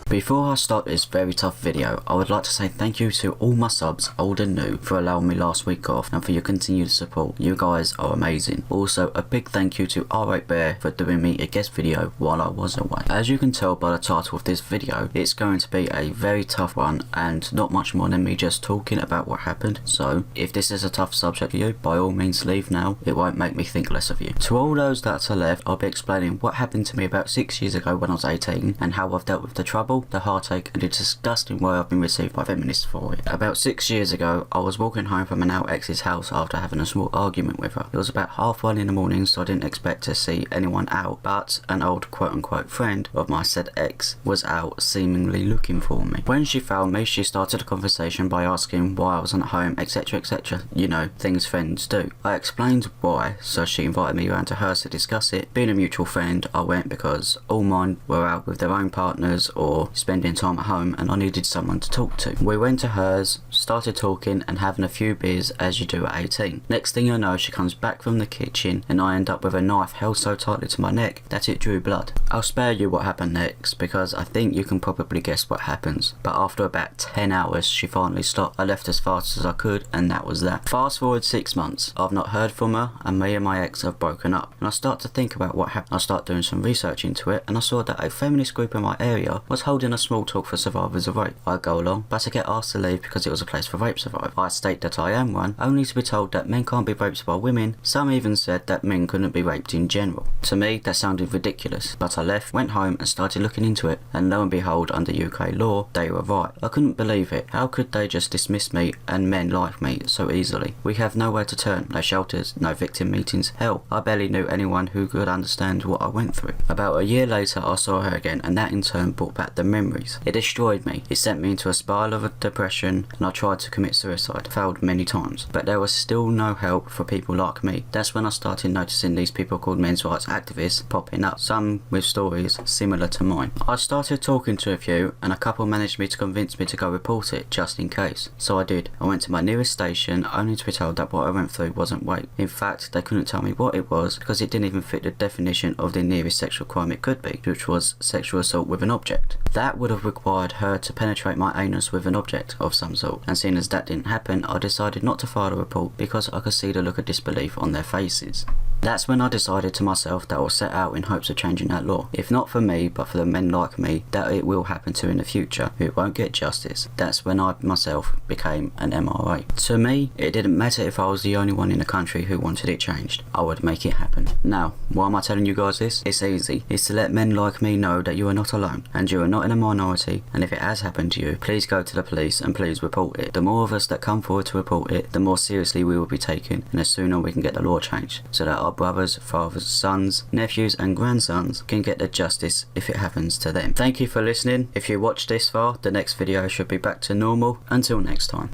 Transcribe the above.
Before I start this very tough video, I would like to say thank you to all my subs, old and new, for allowing me last week off and for your continued support. You guys are amazing. Also, a big thank you to R8 Bear for doing me a guest video while I was away. As you can tell by the title of this video, it's going to be a very tough one and not much more than me just talking about what happened. So, if this is a tough subject for you, by all means leave now. It won't make me think less of you. To all those that are left, I'll be explaining what happened to me about 6 years ago when I was 18 and how I've dealt with the trouble, the heartache and the disgusting way I've been received by feminists for it. About 6 years ago, I was walking home from an now ex's house after having a small argument with her. It was about 1:30 in the morning, so I didn't expect to see anyone out, but an old quote-unquote friend of my said ex was out seemingly looking for me. When she found me, she started a conversation by asking why I wasn't at home, etc, etc. You know, things friends do. I explained why, so she invited me around to hers to discuss it. Being a mutual friend, I went because all mine were out with their own partners or spending time at home and I needed someone to talk to. We went to hers, started talking and having a few beers as you do at 18. Next thing I know, she comes back from the kitchen and I end up with a knife held so tightly to my neck that it drew blood. I'll spare you what happened next because I think you can probably guess what happens, but after about 10 hours she finally stopped. I left as fast as I could and that was that. Fast forward 6 months, I've not heard from her and me and my ex have broken up, and I start to think about what happened. I start doing some research into it and I saw that a feminist group in my area was holding a small talk for survivors of rape. I go along, but I get asked to leave because it was a place for rape survivors. I state that I am one, only to be told that men can't be raped by women. Some even said that men couldn't be raped in general. To me, that sounded ridiculous, but I left, went home and started looking into it, and lo and behold, under UK law, they were right. I couldn't believe it. How could they just dismiss me and men like me so easily? We have nowhere to turn, no shelters, no victim meetings. Hell, I barely knew anyone who could understand what I went through. About a year later, I saw her again, and that in turn brought back the memories. It destroyed me. It sent me into a spiral of depression, and I tried to commit suicide. Failed many times, but there was still no help for people like me. That's when I started noticing these people called men's rights activists popping up, some with stories similar to mine. I started talking to a few, and a couple managed me to convince me to go report it, just in case. So I did. I went to my nearest station, only to be told that what I went through wasn't rape. In fact, they couldn't tell me what it was, because it didn't even fit the definition of the nearest sexual crime it could be, which was sexual assault with an object. That would have required her to penetrate my anus with an object of some sort, and seeing as that didn't happen, I decided not to file a report because I could see the look of disbelief on their faces. That's when I decided to myself that I will set out in hopes of changing that law. If not for me, but for the men like me that it will happen to in the future, who won't get justice. That's when I myself became an MRA. To me, it didn't matter if I was the only one in the country who wanted it changed. I would make it happen. Now, why am I telling you guys this? It's easy. It's to let men like me know that you are not alone, and you are not in a minority, and if it has happened to you, please go to the police and please report it. The more of us that come forward to report it, the more seriously we will be taken, and the sooner we can get the law changed, so that our brothers, fathers, sons, nephews and grandsons can get the justice if it happens to them. Thank you for listening. If you watched this far, the next video should be back to normal. Until next time.